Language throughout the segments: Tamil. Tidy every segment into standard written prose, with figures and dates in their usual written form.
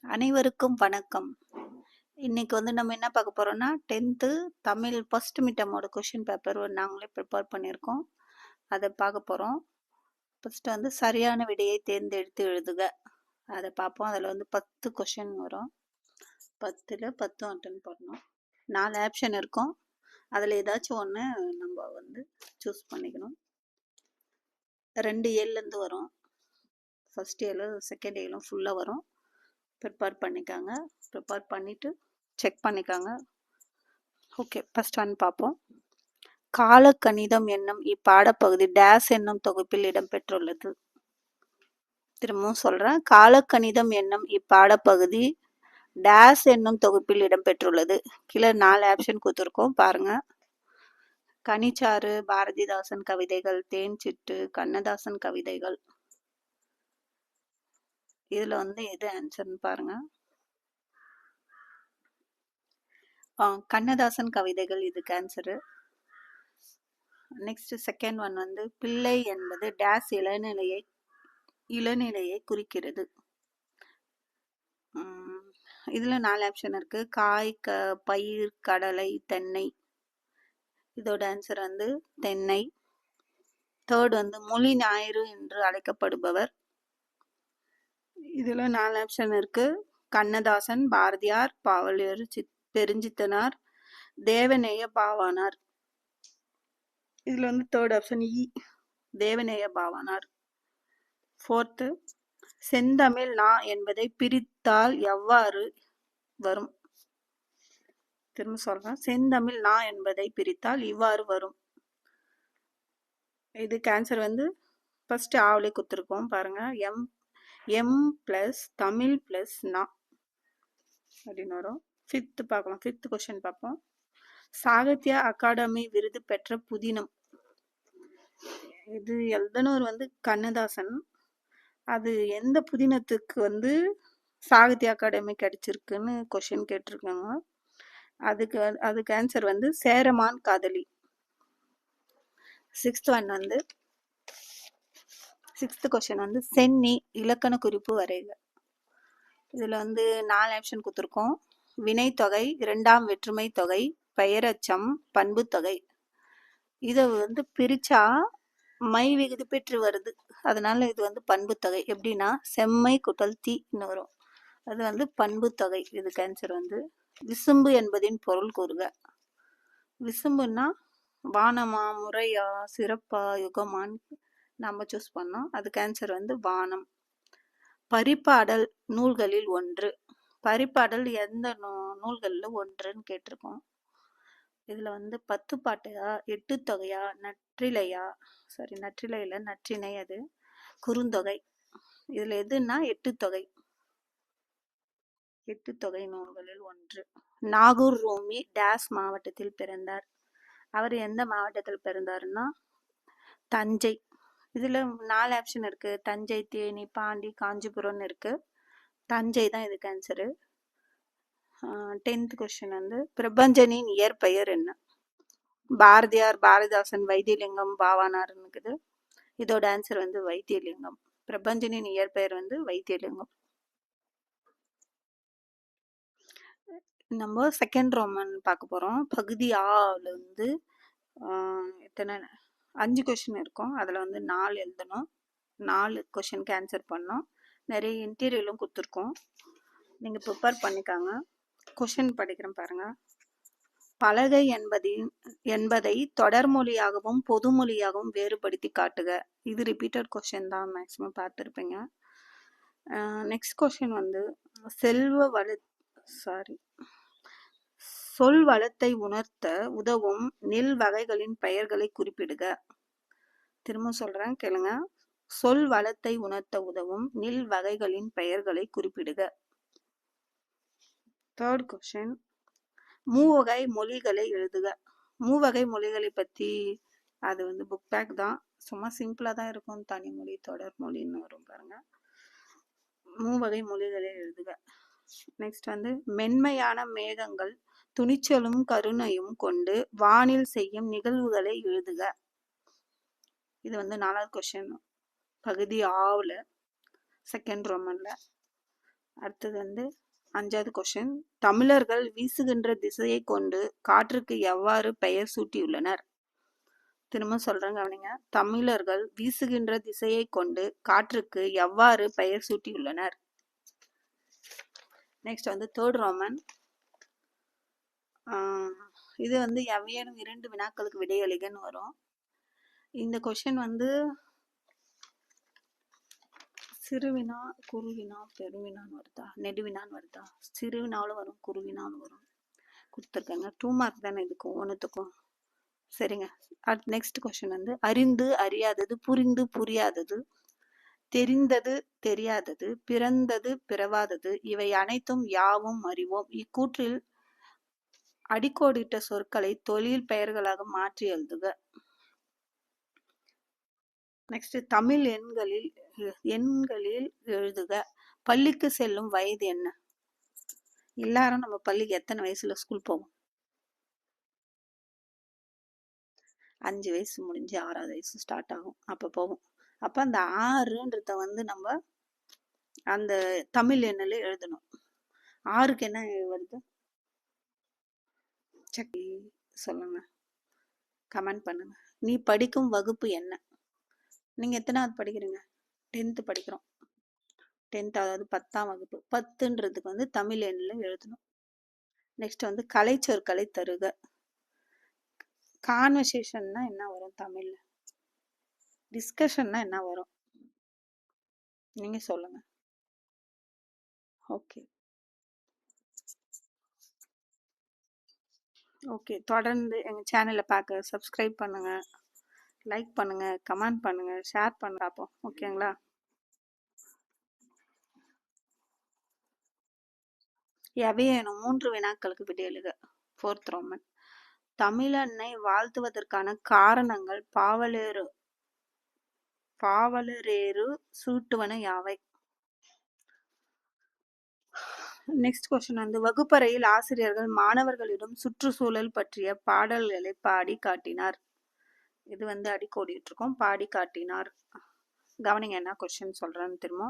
அனைவருக்கும் வணக்கம். இன்னைக்கு நம்ம என்ன பார்க்க போறோம்னா 10th தமிழ் ஃபர்ஸ்ட் மிட்டமோட கொஷின் பேப்பர் நாங்களே ப்ரிப்பேர் பண்ணியிருக்கோம். அதை பார்க்க போறோம். ஃபர்ஸ்ட் சரியான விடையை தேர்ந்தெடுத்து எழுதுக. அதை பார்ப்போம். அதில் 10 கொஷின் வரும். 10ல் 10 அட்டன் பண்ணணும். 4 ஆப்ஷன் இருக்கும். அதில் ஏதாச்சும் ஒன்று நம்ம சூஸ் பண்ணிக்கணும். 2 ஏலேருந்து வரும். ஃபர்ஸ்ட் ஏல செகண்ட் ஏலும் ஃபுல்லாக வரும். ப்ரிப்பேர் பண்ணிக்காங்க. ப்ரிப்பேர் பண்ணிவிட்டு செக் பண்ணிக்காங்க. ஓகே, ஃபர்ஸ்ட் ஒன் பார்ப்போம். காலக்கணிதம் என்னும் இப்பாடப்பகுதி டேஸ் என்னும் தொகுப்பில் இடம்பெற்றுள்ளது. திரும்பவும் சொல்கிறேன். காலக்கணிதம் என்னும் இப்பாடப்பகுதி டேஸ் என்னும் தொகுப்பில் இடம்பெற்றுள்ளது. கீழே 4 ஆப்ஷன் கொடுத்துருக்கோம் பாருங்க. கனிச்சாறு, பாரதிதாசன் கவிதைகள், தேன் சிட்டு, கண்ணதாசன் கவிதைகள். இதில் எது ஆன்சர்னு பாருங்க. கண்ணதாசன் கவிதைகள் இதுக்கு ஆன்சரு. நெக்ஸ்ட் செகண்ட் ஒன் பிள்ளை என்பது டேஸ் இளநிலையை குறிக்கிறது. இதில் 4 ஆப்ஷன் இருக்கு. காய், பயிர், கடலை, தென்னை. இதோட ஆன்சர் தென்னை. தேர்ட் மொழி ஞாயிறு என்று அழைக்கப்படுபவர். இதில் 4 ஆப்ஷன் இருக்கு. கண்ணதாசன், பாரதியார், பாவலர் பெருஞ்சித்தனார், தேவநேய பாவானார். இதில் தேர்ட் ஆப்ஷன் தேவநேய பாவானார். ஃபோர்த்து செந்தமிழ் நா என்பதை பிரித்தால் எவ்வாறு வரும்? திரும்ப சொல்றேன். செந்தமிழ் நா என்பதை பிரித்தால் இவ்வாறு வரும். இதுக்கு ஆன்சர் ஃபர்ஸ்ட் ஆவலே கொடுத்துருக்கோம் பாருங்க. எம் பிளஸ் தமிழ் பிளஸ் நா அப்படின்னு வரும். ஃபிஃப்த் பார்க்கலாம். ஃபிஃப்த் கொஸ்டின் பார்ப்போம். சாகித்ய அகாடமி விருது பெற்ற புதினம். இது எழுதினவர் கண்ணதாசன். அது எந்த புதினத்துக்கு சாகித்ய அகாடமி கிடைச்சிருக்குன்னு கொஸ்டின் கேட்டிருக்காங்க. அதுக்கு ஆன்சர் சேரமான் காதலி. சிக்ஸ்த் ஒன் சிக்ஸ்த் கொஸ்டின் சென்னி இலக்கண குறிப்பு வரைக. இதில் 4 ஆப்ஷன் கொடுத்துருக்கோம். வினைத்தொகை, இரண்டாம் வெற்றுமை தொகை, பெயரச்சம், பண்பு தொகை. இதை பிரிச்சா மை விகுதி பெற்று வருது. அதனால இது பண்பு தொகை. எப்படின்னா செம்மை குட்டல் தீன்னு வரும். அது பண்பு தொகை. இதுக்கு ஆன்சர் விசும்பு என்பதின் பொருள் கூறுக. விசும்புன்னா வானமா, முறையா, சிறப்பா, யுகமான் நம்ம சூஸ் பண்ணோம். அதுக்கு ஆன்சர் வானம். பரிபாடல் நூல்களில் ஒன்று. பரிபாடல் எந்த நூல்களில் ஒன்றுன்னு கேட்டிருக்கோம். இதில் 10 பாட்டையா, 8 தொகையா, நற்றிலையா? சரி, நற்றிலையில் நற்றினை. அது குறுந்தொகை. இதில் எதுன்னா 8 தொகை. 8 தொகை நூல்களில் ஒன்று. நாகூர் ரூமி டேஸ் மாவட்டத்தில் பிறந்தார். அவர் எந்த மாவட்டத்தில் பிறந்தாருன்னா தஞ்சை. இதில் 4 ஆப்ஷன் இருக்கு. தஞ்சை, தேனி, பாண்டி, காஞ்சிபுரம்னு இருக்கு. தஞ்சை தான் இதுக்கு ஆன்சரு. 10th கொஸ்டின் பிரபஞ்சனின் இயற்பெயர் என்ன? பாரதியார், பாரதிதாசன், வைத்தியலிங்கம், பாவானார்னு இருக்குது. இதோட ஆன்சர் வைத்தியலிங்கம். பிரபஞ்சனின் இயற்பெயர் வைத்தியலிங்கம். நம்ம செகண்ட் ரோமன் பார்க்க போறோம். பகுதி ஆல எத்தனை 5 கொஸ்டின் இருக்கும். அதில் 4 எழுதணும். 4 கொஸ்டினுக்கு ஆன்சர் பண்ணோம். நிறைய இன்டீரியலும் கொடுத்துருக்கோம். நீங்கள் ப்ரிப்பேர் பண்ணிக்காங்க. கொஸ்டின் படிக்கிறேன் பாருங்க. பலகை என்பதை தொடர்மொழியாகவும் பொதுமொழியாகவும் வேறுபடுத்தி காட்டுக. இது ரிப்பீட்டட் கொஸ்டின் தான், மேக்ஸிமம் பார்த்துருப்பீங்க. நெக்ஸ்ட் கொஸ்டின் சொல் வளத்தை உணர்த்த உதவும் நெல் வகைகளின் பெயர்களை குறிப்பிடுக. திரும்ப சொல்றேன், கேளுங்க. சொல் வளத்தை உணர்த்த உதவும் நெல் வகைகளின் பெயர்களை குறிப்பிடுக. தேர்ட் கொஸ்டின் மூவகை மொழிகளை எழுதுக. மூவகை மொழிகளை பற்றி அது புக் பேக் தான். சும்மா சிம்பிளாக தான் இருக்கும். தனிமொழி, தொடர் மொழின்னு வரும் பாருங்க. மூவகை மொழிகளை எழுதுக. நெக்ஸ்ட் மென்மையான மேகங்கள் துணிச்சலும் கருணையும் கொண்டு வானில் செய்யும் நிகழ்வுகளை எழுதுக. இது 4வது கொஸ்டின். பகுதி ஆவில் செகண்ட் ரோமன்ல. அடுத்தது வந்து 5வது கொஸ்டின். தமிழர்கள் வீசுகின்ற திசையை கொண்டு காற்றுக்கு எவ்வாறு பெயர் சூட்டியுள்ளனர்? திரும்ப சொல்றேன் கவனிங்க. தமிழர்கள் வீசுகின்ற திசையை கொண்டு காற்றுக்கு எவ்வாறு பெயர் சூட்டியுள்ளனர்? நெக்ஸ்ட் வந்து 3rd ரோமன். இது வந்து எவ்வியலும் 2 வினாக்களுக்கு விடையளிகன்னு வரும். இந்த கொஸ்டின் வந்து சிறுவினா, குறுவினா, பெருவினான்னு வருதா, நெடுவினான்னு வருதா? சிறுவினாலும் வரும், குறுவினாலும் வரும். கொடுத்துருக்காங்க. 2 மார்க் தானே இதுக்கும் ஒன்றுத்துக்கும். சரிங்க. நெக்ஸ்ட் கொஸ்டின் வந்து அறிந்து அறியாதது, புரிந்து புரியாதது, தெரிந்தது தெரியாதது, பிறந்தது பிறவாதது, இவை அனைத்தும் யாவும் அறிவோம். இக்கூற்றில் அடிக்கோடிட்ட சொற்களை தொழில் பெயர்களாக மாற்றி எழுதுக. நெக்ஸ்ட் தமிழ் எண்களில் எழுதுக. பள்ளிக்கு செல்லும் வயது என்ன? எல்லாரும் நம்ம பள்ளிக்கு எத்தனை வயசுல ஸ்கூல் போவோம்? 5 வயசு முடிஞ்சு 6வது வயசு ஸ்டார்ட் ஆகும், அப்ப போவோம். அப்ப அந்த 6ன்றத வந்து நம்ம அந்த தமிழ் எண்ணில் எழுதணும். 6க்கு என்ன வருது? சரி சொல்லுங்க, கமெண்ட் பண்ணுங்க. நீ படிக்கும் வகுப்பு என்ன? நீங்க எத்தனாவது படிக்கிறீங்க? 10th படிக்கிறோம். 10th, அதாவது 10ஆம் வகுப்பு. 10ன்றதுக்கு வந்து தமிழ் எண்ணில் எழுதணும். நெக்ஸ்ட் வந்து கலை சொற்களை தருக. கான்வர்சேஷன்னா என்ன வரும் தமிழ்ல? டிஸ்கஷன்னா என்ன வரும்? நீங்க சொல்லுங்க. ஓகே ஓகே, தொடர்ந்து எங்க சேனலை பார்க்க சப்ஸ்கிரைப் பண்ணுங்க, லைக் பண்ணுங்க, கமெண்ட் பண்ணுங்க, ஷேர் பண்ண பார்ப்போம். ஓகேங்களா? எவையேனும் 3 வினாக்களுக்கு விடையெழுக. 4th Roman. தமிழன்னை வாழ்த்துவதற்கான காரணங்கள் பாவலரேறு சூட்டுவன யாவை? நெக்ஸ்ட் கொஸ்டின் வந்து வகுப்பறையில் ஆசிரியர்கள் மாணவர்களிடம் சுற்றுச்சூழல் பற்றிய பாடல்களை பாடி காட்டினார். இது வந்து அடிக்கோடிட்டு இருக்கோம், பாடி காட்டினார். கவனிங்க என்ன கொஸ்டின் சொல்றேன்னு திரும்ப.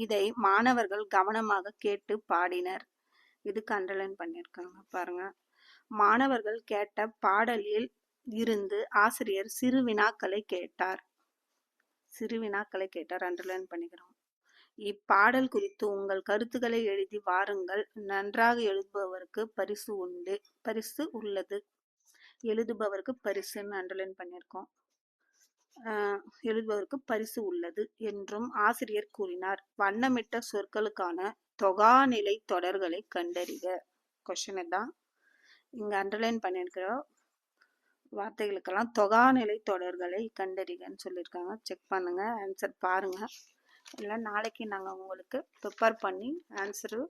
இதை மாணவர்கள் கவனமாக கேட்டு பாடினர். இதுக்கு அண்டர்லைன் பண்ணியிருக்காங்க பாருங்க. மாணவர்கள் கேட்ட பாடலில் இருந்து ஆசிரியர் சிறு வினாக்களை கேட்டார். அண்டர்லைன் பண்ணிக்கிறோம். இப்பாடல் குறித்து உங்கள் கருத்துக்களை எழுதி வாருங்கள். நன்றாக எழுதுபவருக்கு பரிசு உள்ளது. எழுதுபவருக்கு பரிசுன்னு அண்டர்லைன் பண்ணியிருக்கோம். எழுதுபவருக்கு பரிசு உள்ளது என்றும் ஆசிரியர் கூறினார். வண்ணமிட்ட சொற்களுக்கான தொகாநிலை தொடர்களை கண்டறிக. கொஸ்டின் தான் இங்க அண்டர்லைன் பண்ணியிருக்கிற வார்த்தைகளுக்கெல்லாம் தொகாநிலை தொடர்களை கண்டறிகன்னு சொல்லியிருக்காங்க. செக் பண்ணுங்க, ஆன்சர் பாருங்க. இல்லை நாளைக்கு நாங்கள் உங்களுக்கு ப்ரிப்பேர் பண்ணி ஆன்சரு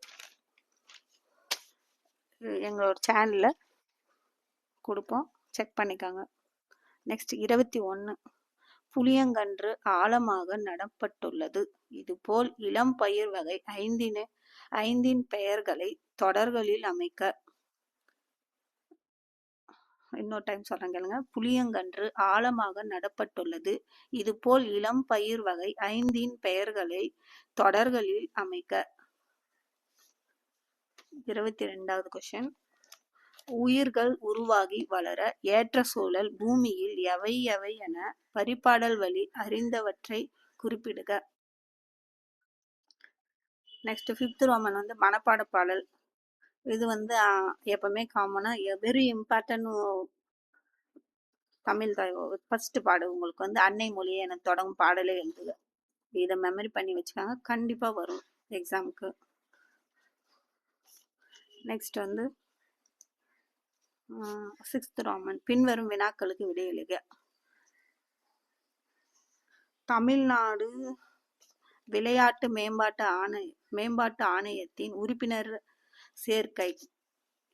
எங்களோட சேனலில் கொடுப்போம், செக் பண்ணிக்காங்க. நெக்ஸ்ட் 21. புளியங்கன்று ஆழமாக நடப்பட்டுள்ளது. இதுபோல் இளம் பயிர் வகை 5 பெயர்களை தொடர்களில் அமைக்க. இன்னொரு டைம் சொல்றேன் கேளுங்க. புளியங்கன்று ஆழமாக நடப்பட்டுள்ளது. இதுபோல் இளம் பயிர் வகை 5 பெயர்களை தொடர்களில் அமைக்க. 22வது கொஸ்டின். உயிர்கள் உருவாகி வளர ஏற்ற சூழல் பூமியில் எவை என பரிபாடல் வழி அறிந்தவற்றை குறிப்பிடுக. நெக்ஸ்ட் 5th ரோமன் வந்து மனப்பாட பாடல். இது வந்து எப்பவுமே காமனா வெரி இம்பார்ட்டன்ட் தமிழ் தான். ஃபர்ஸ்ட் பாடு உங்களுக்கு வந்து அன்னை மொழியை என தொடங்கும் பாடலே எழுதுக. இதை மெமரி பண்ணி வச்சுக்காங்க, கண்டிப்பா வரும் எக்ஸாமுக்கு. நெக்ஸ்ட் வந்து 6th ரோமன். பின்வரும் வினாக்களுக்கு விடையளிக. தமிழ்நாடு விளையாட்டு மேம்பாட்டு ஆணையத்தின் உறுப்பினர் சேர்க்கை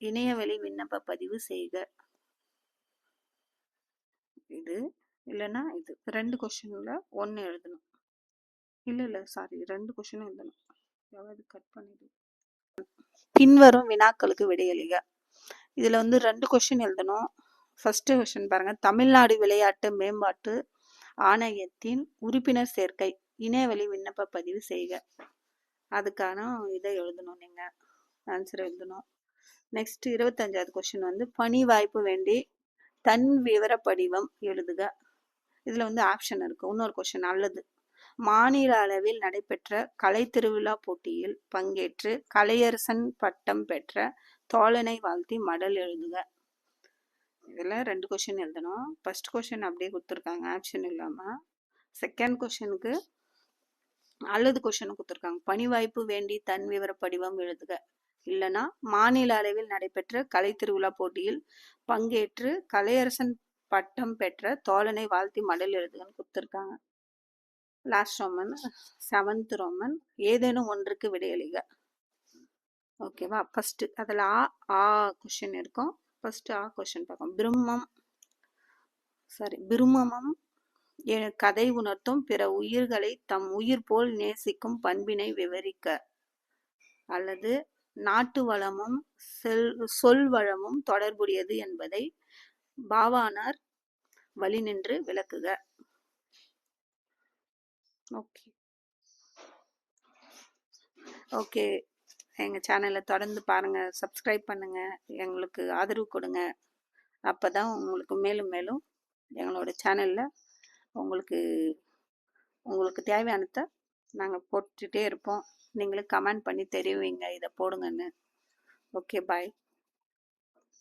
இணையவழி விண்ணப்ப பதிவு செய்க. இது இல்லைன்னா இது 2 கொஸ்டின்ல 1 எழுதணும். இல்ல சாரி, 2 கொஸ்டின் எழுதணும். எவ்வளவு கட் பண்ணிடு. பின்வரும் வினாக்களுக்கு விடையளிக. இதுல வந்து 2 கொஸ்டின் எழுதணும். ஃபர்ஸ்ட் கொஸ்டின் பாருங்க. தமிழ்நாடு விளையாட்டு மேம்பாட்டு ஆணையத்தின் உறுப்பினர் சேர்க்கை இணையவழி விண்ணப்ப பதிவு செய்க. அதுக்கான இதை எழுதணும், நீங்கள் ஆன்சர் எழுதணும். நெக்ஸ்ட் 25வது கொஸ்டின் வந்து பணி வாய்ப்பு வேண்டி தன் விவர படிவம் எழுதுக. இதில் வந்து ஆப்ஷன் இருக்குது. இன்னொரு கொஸ்டின் அல்லது மாநில அளவில் நடைபெற்ற கலை திருவிழா போட்டியில் பங்கேற்று கலையரசன் பட்டம் பெற்ற தோழனை வாழ்த்தி மடல் எழுதுக. இதில் 2 கொஸ்டின் எழுதணும். ஃபர்ஸ்ட் கொஸ்டின் அப்படியே கொடுத்துருக்காங்க ஆப்ஷன் இல்லாமல். செகண்ட் கொஸ்டினுக்கு அல்லது கொஸ்டின் கொடுத்துருக்காங்க. பணி வாய்ப்பு வேண்டி தன் விவர படிவம் எழுதுக. இல்லைன்னா மாநில அளவில் நடைபெற்ற கலை திருவிழா போட்டியில் பங்கேற்று கலையரசன் பட்டம் பெற்ற தோழனை வாழ்த்தி மடல் எழுதுகன்னு கொடுத்துருக்காங்க. லாஸ்ட் ரோமன் 7th ரோமன் ஏதேனும் ஒன்றுக்கு விடையளிக. ஓகேவா? ஃபர்ஸ்ட் அதில் ஆ கொஸ்டின் இருக்கும். ஃபர்ஸ்ட் ஆ கொஸ்டின் பார்ப்போம். பிரம்மமும் கதை உணர்த்தும் பிற உயிர்களை தம் உயிர் போல் நேசிக்கும் பண்பினை விவரிக்க. அல்லது நாட்டு வளமும் சொல் வளமும் தொடர்புடையது என்பதை பாவாணர் வழி நின்று விளக்குக. ஓகே எங்கள் சேனலை தொடர்ந்து பாருங்கள், சப்ஸ்கிரைப் பண்ணுங்கள், எங்களுக்கு ஆதரவு கொடுங்க. அப்போ தான் உங்களுக்கு மேலும் மேலும் எங்களோட சேனலில் உங்களுக்கு தேவையானதை நாங்கள் போட்டுகிட்டே இருப்போம். நீங்களும் கமெண்ட் பண்ணி தெரிவிங்க இதை போடுங்கன்னு. ஓகே, பாய்.